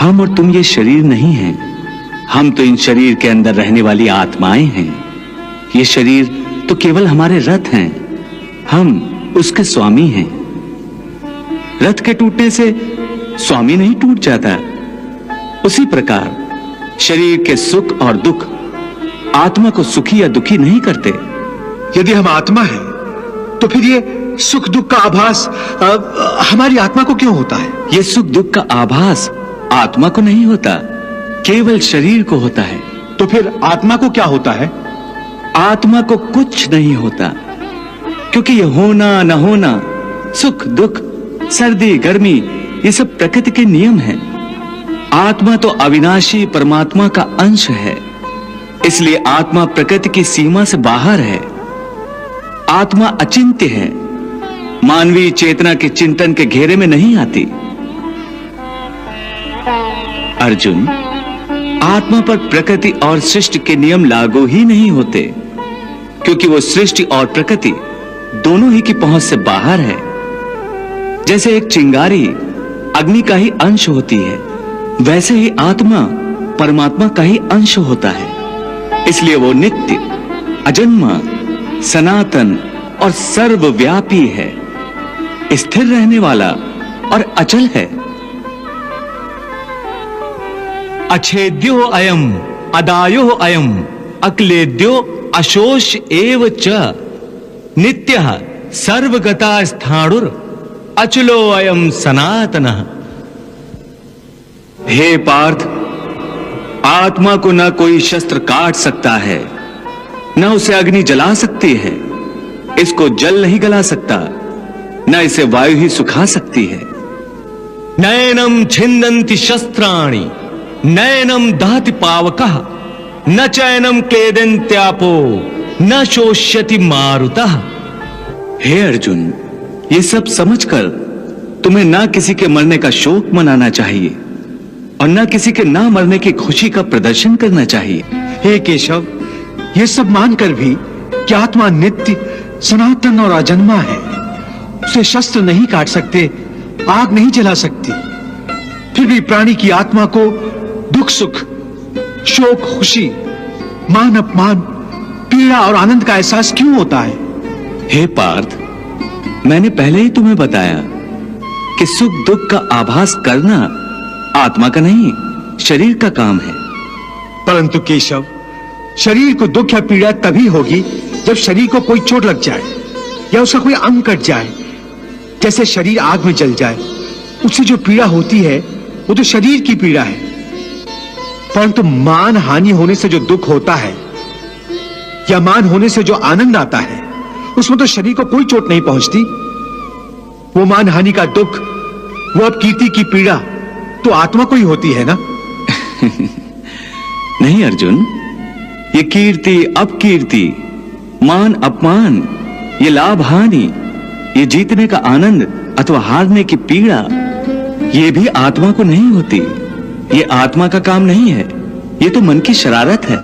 हम और तुम ये शरीर नहीं हैं। हम तो इन शरीर के अंदर रहने वाली आत्माएं हैं। ये शरीर तो केवल हमारे रथ हैं। हम उसके स्वामी हैं। रथ के टूटने से स्वामी नहीं टूट जाता। उसी प्रकार शरीर के सुख और दुख आत्मा को सुखी या दुखी नहीं करते। यदि हम आत्मा हैं, तो फिर ये सुख दुख का आभास हमारी आत्मा को क्यों होता है? ये सुख दुख का आभास आत्मा को नहीं होता, केवल शरीर को होता है। तो फिर आत्मा को क्या होता है? आत्मा को कुछ नहीं होता, क्योंकि ये होना न होना, सुख दुख, सर्दी गर्मी, ये सब प्रकृति के नियम हैं। आत्मा तो अविनाशी परमात्मा का अंश है, इसलिए आत्मा प्रकृति की सीमा से बाहर है। आत्मा अचिंत्य है, मानवीय चेतना के चिंतन के घेरे में नहीं आती। अर्जुन, आत्मा पर प्रकृति और सृष्टि के नियम लागू ही नहीं होते, क्योंकि वो सृष्टि और प्रकृति दोनों ही की पहुंच से बाहर है। जैसे एक चिंगारी अग्नि का ही अंश होती है, वैसे ही आत्मा परमात्मा का ही अंश होता है। इसलिए वो नित्य, अजन्मा, सनातन और सर्वव्यापी है, स्थिर रहने वाला और अचल है। अछेद्यो अयम अदायो अयम अक्लेद्यो अशोष एव च नित्यः सर्वगता स्थाणुर अचलो अयम सनातनः। हे पार्थ, आत्मा को न कोई शस्त्र काट सकता है, न उसे अग्नि जला सकती है। इसको जल नहीं गला सकता, न इसे वायु ही सुखा सकती है। नैनम छिन्दन्ति शस्त्राणि नैनम दहति पावकः न चैनम क्लेदन्त्यापो न शोष्यति मारुतः। हे अर्जुन, ये सब समझकर तुम्हें ना किसी के मरने का शोक मनाना चाहिए और ना किसी के ना मरने की खुशी का प्रदर्शन करना चाहिए। हे केशव, ये सब मानकर भी कि आत्मा नित्य, सनातन और अजन्मा है, उसे शस्त्र नहीं काट सकते, आग नहीं जला सकती, फिर भी प्राणी की आत्मा को दुख सुख, शोक खुशी, मान अपमान, पीड़ा और आनंद का एहसास क्यों होता है? हे पार्थ, मैंने पहले ही तुम्हें बताया कि सुख दुख का आभास करना आत्मा का नहीं, शरीर का काम है। परंतु केशव, शरीर को दुख या पीड़ा तभी होगी जब शरीर को कोई चोट लग जाए या उसका कोई अंग कट जाए। जैसे शरीर आग में जल जाए, उससे जो पीड़ा होती है वो तो शरीर की पीड़ा है। परंतु मान हानि होने से जो दुख होता है या मान होने से जो आनंद आता है, उसमें तो शरीर को कोई चोट नहीं पहुंचती। वो मान हानि का दुख, वो अपकीर्ति की पीड़ा तो आत्मा को ही होती है ना? नहीं अर्जुन, ये कीर्ति अपकीर्ति, मान अपमान, ये लाभ हानि, ये जीतने का आनंद अथवा हारने की पीड़ा, ये भी आत्मा को नहीं होती। ये आत्मा का काम नहीं है, ये तो मन की शरारत है।